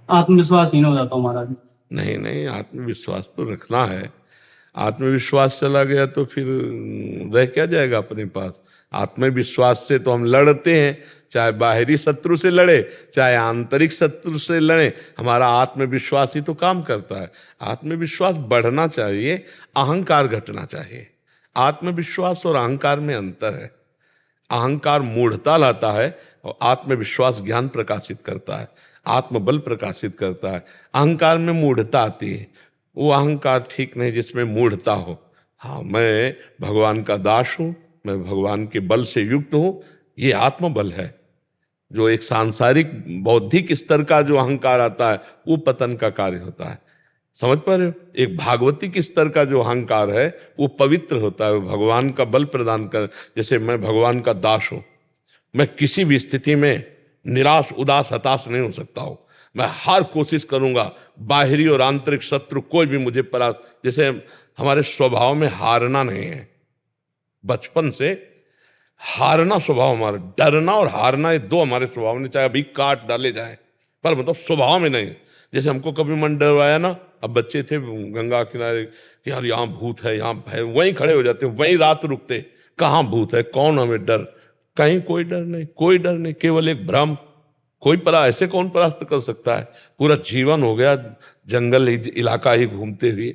आत्मविश्वासहीन हो जाता हूँ महाराज। नहीं नहीं, आत्मविश्वास तो रखना है। आत्मविश्वास चला गया तो फिर रह क्या जाएगा अपने पास। आत्मविश्वास से तो हम लड़ते हैं, चाहे बाहरी शत्रु से लड़े चाहे आंतरिक शत्रु से लड़े, हमारा आत्मविश्वास ही तो काम करता है। आत्मविश्वास बढ़ना चाहिए, अहंकार घटना चाहिए। आत्मविश्वास और अहंकार में अंतर है। अहंकार मूढ़ता लाता है और आत्मविश्वास ज्ञान प्रकाशित करता है, आत्मबल प्रकाशित करता है। अहंकार में मूढ़ता आती है, वो अहंकार ठीक नहीं जिसमें मूढ़ता हो। हाँ, मैं भगवान का दास हूं, मैं भगवान के बल से युक्त हूं, ये आत्मबल है। जो एक सांसारिक बौद्धिक स्तर का जो अहंकार आता है वो पतन का कार्य होता है। समझ पा रहे हो? एक भागवतिक स्तर का जो अहंकार है वो पवित्र होता है, वो भगवान का बल प्रदान कर। जैसे मैं भगवान का दास हूं, मैं किसी भी स्थिति में निराश उदास हताश नहीं हो सकता हूं। मैं हर कोशिश करूंगा, बाहरी और आंतरिक शत्रु कोई भी मुझे जैसे हमारे स्वभाव में हारना नहीं है। बचपन से हारना स्वभाव हमारा, डरना और हारना ये दो हमारे स्वभाव में, चाहे अभी काट डाले जाए, पर मतलब स्वभाव में नहीं। जैसे हमको कभी मन डरवाया ना, अब बच्चे थे गंगा किनारे कि यार यहाँ भूत है, यहाँ भय, वहीं खड़े हो जाते, वहीं रात रुकते। कहाँ भूत है, कौन हमें डर? कहीं कोई डर नहीं, कोई डर नहीं, केवल एक भ्रम। कोई ऐसे कौन परास्त कर सकता है? पूरा जीवन हो गया जंगल इलाका ही घूमते हुए,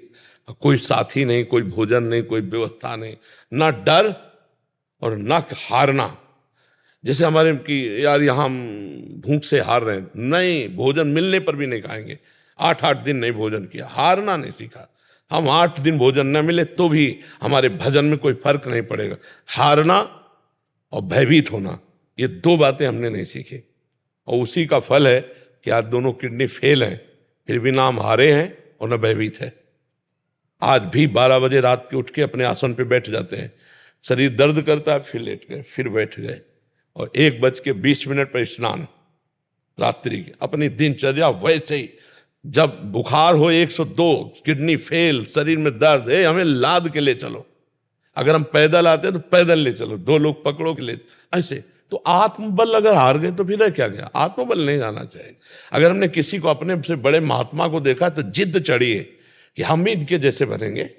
कोई साथी नहीं, कोई भोजन नहीं, कोई व्यवस्था नहीं, ना डर और ना हारना। जैसे हमारे कि यार यहाँ हम भूख से हार रहे हैं, नहीं, भोजन मिलने पर भी नहीं खाएंगे। 8-8 दिन नहीं भोजन किया, हारना नहीं सीखा। हम 8 दिन भोजन न मिले तो भी हमारे भजन में कोई फर्क नहीं पड़ेगा। हारना और भयभीत होना, ये दो बातें हमने नहीं सीखी, और उसी का फल है कि आज दोनों किडनी फेल हैं, फिर भी ना हम हारे हैं और न भयभीत है। आज भी 12 बजे रात के उठ के अपने आसन पे बैठ जाते हैं, शरीर दर्द करता है, फिर लेट गए, फिर बैठ गए, और 1:20 पर स्नान, रात्रि की अपनी दिनचर्या वैसे ही। जब बुखार हो 102, किडनी फेल, शरीर में दर्द है, हमें लाद के ले चलो। अगर हम पैदल आते हैं तो पैदल ले चलो, 2 लोग पकड़ो के ले, ऐसे। तो आत्मबल अगर हार गए तो फिर रह क्या गया? आत्मबल नहीं आना चाहिए। अगर हमने किसी को, अपने से बड़े महात्मा को देखा तो जिद चढ़ी है कि हम भी इनके जैसे बनेंगे।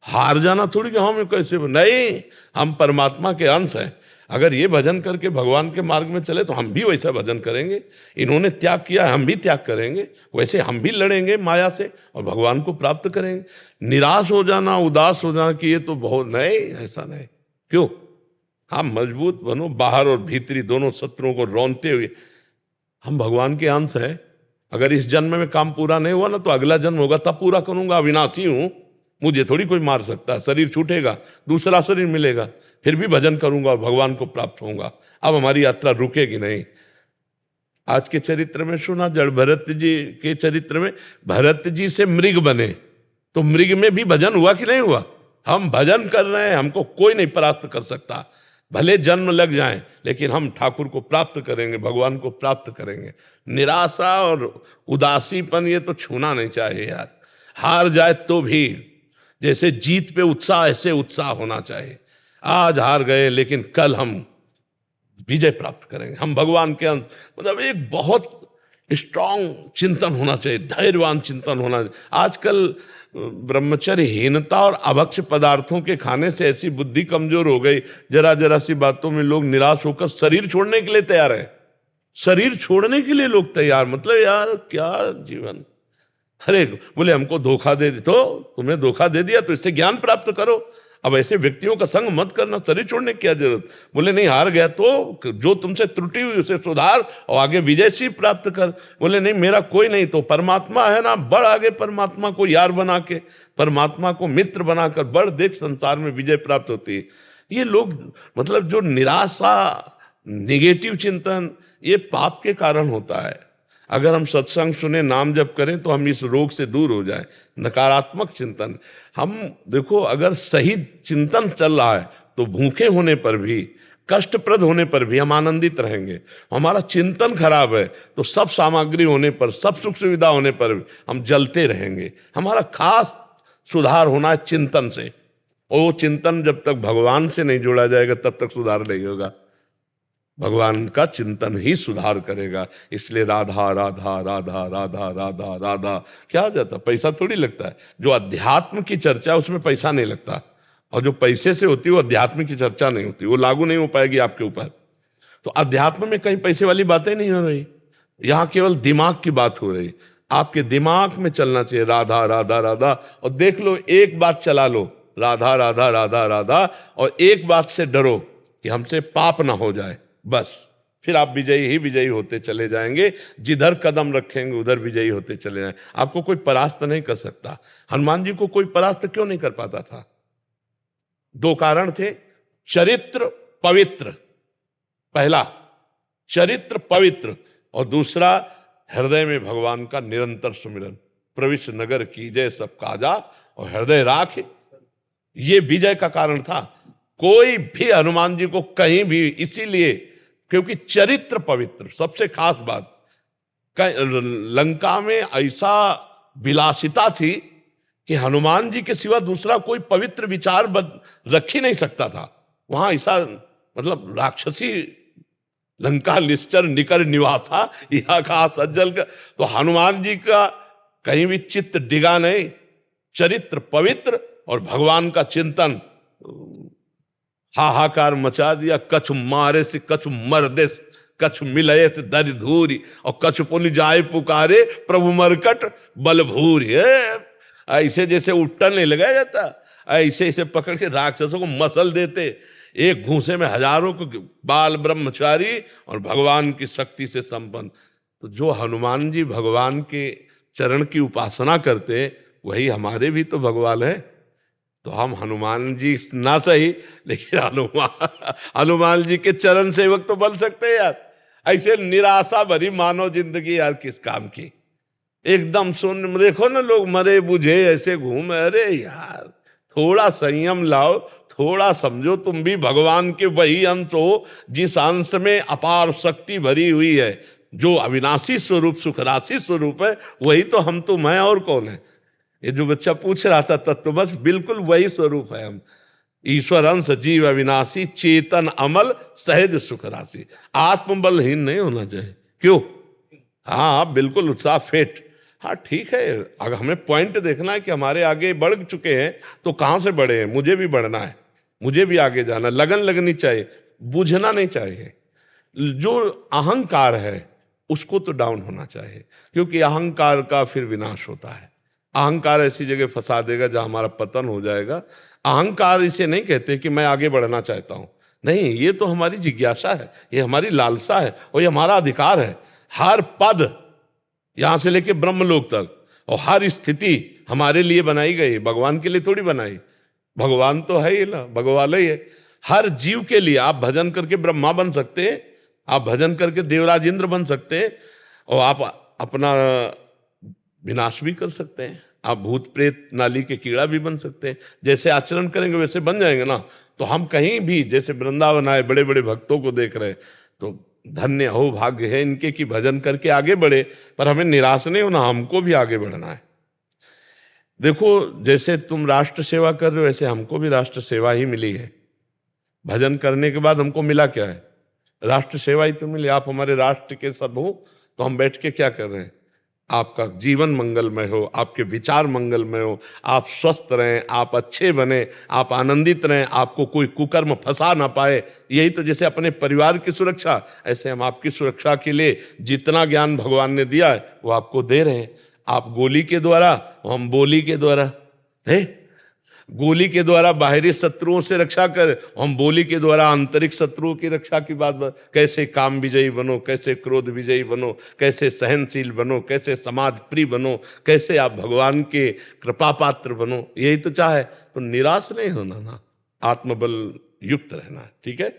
हार जाना थोड़ी कि हम कैसे नहीं, हम परमात्मा के अंश हैं। अगर ये भजन करके भगवान के मार्ग में चले तो हम भी वैसा भजन करेंगे। इन्होंने त्याग किया, हम भी त्याग करेंगे, वैसे हम भी लड़ेंगे माया से और भगवान को प्राप्त करेंगे। निराश हो जाना, उदास हो जाना कि ये तो बहुत, नहीं, ऐसा नहीं। क्यों? हम मजबूत बनो, बाहर और भीतरी दोनों शत्रुओं को रौंदते हुए। हम भगवान के अंश हैं। अगर इस जन्म में काम पूरा नहीं हुआ ना तो अगला जन्म होगा, तब पूरा करूंगा। अविनाशी हूं, मुझे थोड़ी कोई मार सकता है। शरीर छूटेगा, दूसरा शरीर मिलेगा, फिर भी भजन करूंगा, भगवान को प्राप्त होऊंगा। अब हमारी यात्रा रुकेगी नहीं। आज के चरित्र में सुना, जड़ भरत जी के चरित्र में भरत जी से मृग बने, तो मृग में भी भजन हुआ कि नहीं हुआ? हम भजन कर रहे हैं, हमको कोई नहीं परास्त कर सकता। भले जन्म लग जाए, लेकिन हम ठाकुर को प्राप्त करेंगे, भगवान को प्राप्त करेंगे। निराशा और उदासीपन ये तो छूना नहीं चाहिए यार। हार जाए तो भी जैसे जीत पे उत्साह, ऐसे उत्साह होना चाहिए। आज हार गए लेकिन कल हम विजय प्राप्त करेंगे। हम भगवान के अंश, मतलब एक बहुत स्ट्रांग चिंतन होना चाहिए, धैर्यवान चिंतन होना चाहिए। आजकल ब्रह्मचर्यहीनता और अभक्ष पदार्थों के खाने से ऐसी बुद्धि कमजोर हो गई, जरा जरा सी बातों में लोग निराश होकर शरीर छोड़ने के लिए तैयार है। शरीर छोड़ने के लिए लोग तैयार, मतलब यार क्या जीवन। अरे बोले हमको धोखा दे, तो तुम्हें धोखा दे दिया तो इससे ज्ञान प्राप्त करो। अब ऐसे व्यक्तियों का संग मत करना, शरीर छोड़ने की क्या जरूरत। बोले नहीं, हार गया तो जो तुमसे त्रुटि हुई उसे सुधार और आगे विजय सी प्राप्त कर। बोले नहीं, मेरा कोई नहीं तो परमात्मा है ना, बढ़ आगे परमात्मा को यार बना के, परमात्मा को मित्र बनाकर बढ़, देख संसार में विजय प्राप्त होती है। ये लोग, मतलब जो निराशा, निगेटिव चिंतन, ये पाप के कारण होता है। अगर हम सत्संग सुने, नाम जप करें तो हम इस रोग से दूर हो जाएं। नकारात्मक चिंतन, हम देखो, अगर सही चिंतन चल रहा है तो भूखे होने पर भी, कष्टप्रद होने पर भी हम आनंदित रहेंगे। हमारा चिंतन खराब है तो सब सामग्री होने पर, सब सुख सुविधा होने पर भी हम जलते रहेंगे। हमारा खास सुधार होना है चिंतन से, और वो चिंतन जब तक भगवान से नहीं जोड़ा जाएगा तब तक सुधार नहीं होगा। भगवान का चिंतन ही सुधार करेगा। इसलिए राधा राधा राधा राधा राधा राधा क्या जाता, पैसा थोड़ी लगता है। जो अध्यात्म की चर्चा उसमें पैसा नहीं लगता, और जो पैसे से होती है वो अध्यात्म की चर्चा नहीं होती, वो लागू नहीं हो पाएगी आपके ऊपर। तो अध्यात्म में कहीं पैसे वाली बातें नहीं हो रही, यहाँ केवल दिमाग की बात हो रही। आपके दिमाग में चलना चाहिए राधा राधा राधा, और देख लो एक बात चला लो, राधा राधा राधा राधा, और एक बात से डरो कि हमसे पाप ना हो जाए, बस फिर आप विजयी ही विजयी होते चले जाएंगे। जिधर कदम रखेंगे उधर विजयी होते चले जाएंगे। आपको कोई परास्त नहीं कर सकता। हनुमान जी को कोई परास्त क्यों नहीं कर पाता था? दो कारण थे, चरित्र पवित्र, पहला चरित्र पवित्र, और दूसरा हृदय में भगवान का निरंतर सुमिरन। प्रविश नगर कीजय सब काजा और हृदय राख, ये विजय का कारण था। कोई भी हनुमान जी को कहीं भी, इसीलिए क्योंकि चरित्र पवित्र, सबसे खास बात, लंका में ऐसा विलासिता थी कि हनुमान जी के सिवा दूसरा कोई पवित्र विचार रख ही नहीं सकता था। वहां ऐसा मतलब राक्षसी लंका निश्चर निकर निवासा यहाँ का सज्जल का, तो हनुमान जी का कहीं भी चित्त डिगा नहीं, चरित्र पवित्र और भगवान का चिंतन हाहाकार मचा दिया। कछु मारे से कछु मर्दे से कछु मिलये से दरि धूरी, और कछु पुनि जाए पुकारे प्रभु मरकट बलभूरी। ऐसे जैसे उट्टन नहीं लगाया जाता, ऐसे ऐसे पकड़ के राक्षसों को मसल देते, एक घूंसे में हजारों को, बाल ब्रह्मचारी और भगवान की शक्ति से संपन्न। तो जो हनुमान जी भगवान के चरण की उपासना करते, वही हमारे भी तो भगवान है। तो हम हनुमान जी ना सही, लेकिन हनुमान जी के चरण सेवक तो बन सकते हैं यार। ऐसे निराशा भरी मानव जिंदगी यार किस काम की, एकदम सुन देखो ना, लोग मरे बुझे ऐसे घूम। अरे यार थोड़ा संयम लाओ, थोड़ा समझो, तुम भी भगवान के वही अंश हो जिस अंश में अपार शक्ति भरी हुई है, जो अविनाशी स्वरूप सुखराशि स्वरूप है, वही तो हम तुम हैं, और कौन है? ये जो बच्चा पूछ रहा था तत्व, बस बिल्कुल वही स्वरूप है हम। ईश्वर अंश जीव अविनाशी चेतन अमल सहज सुख राशि। आत्मबलहीन नहीं होना चाहिए। क्यों? हाँ बिल्कुल उत्साह फिट। हाँ ठीक है, अगर हमें पॉइंट देखना है कि हमारे आगे बढ़ चुके हैं तो कहाँ से बढ़े हैं, मुझे भी बढ़ना है, मुझे भी आगे जाना, लगन लगनी चाहिए, बुझना नहीं चाहिए। जो अहंकार है उसको तो डाउन होना चाहिए, क्योंकि अहंकार का फिर विनाश होता है। अहंकार ऐसी जगह फंसा देगा जहां हमारा पतन हो जाएगा। अहंकार इसे नहीं कहते कि मैं आगे बढ़ना चाहता हूं, नहीं, ये तो हमारी जिज्ञासा है, ये हमारी लालसा है, और ये हमारा अधिकार है। हर पद यहां से लेके ब्रह्मलोक तक और हर स्थिति हमारे लिए बनाई गई, भगवान के लिए थोड़ी बनाई। भगवान तो है ही ना, भगवान ही है। हर जीव के लिए आप भजन करके ब्रह्मा बन सकते हैं, आप भजन करके देवराज इंद्र बन सकते हैं, और आप अपना विनाश भी कर सकते हैं। आप भूत प्रेत नाली के कीड़ा भी बन सकते हैं। जैसे आचरण करेंगे वैसे बन जाएंगे ना। तो हम कहीं भी, जैसे वृंदावन आए, बड़े बड़े भक्तों को देख रहे, तो धन्य हो, भाग्य है इनके कि भजन करके आगे बढ़े। पर हमें निराश नहीं होना, हमको भी आगे बढ़ना है। देखो जैसे तुम राष्ट्र सेवा कर रहे हो, वैसे हमको भी राष्ट्र सेवा ही मिली है। भजन करने के बाद हमको मिला क्या है? राष्ट्र सेवा ही तो मिली। आप हमारे राष्ट्र के सब हो, तो हम बैठ के क्या कर रहे हैं? आपका जीवन मंगलमय हो, आपके विचार मंगलमय हो, आप स्वस्थ रहें, आप अच्छे बने, आप आनंदित रहें, आपको कोई कुकर्म फंसा ना पाए। यही तो, जैसे अपने परिवार की सुरक्षा, ऐसे हम आपकी सुरक्षा के लिए जितना ज्ञान भगवान ने दिया है वो आपको दे रहे हैं। आप गोली के द्वारा, हम बोली के द्वारा है। गोली के द्वारा बाहरी शत्रुओं से रक्षा कर, हम बोली के द्वारा आंतरिक शत्रुओं की रक्षा की बात। कैसे काम विजयी बनो, कैसे क्रोध विजयी बनो, कैसे सहनशील बनो, कैसे समाज प्रिय बनो, कैसे आप भगवान के कृपा पात्र बनो, यही तो चाहे। तो निराश नहीं होना ना, आत्मबल युक्त रहना है। ठीक है।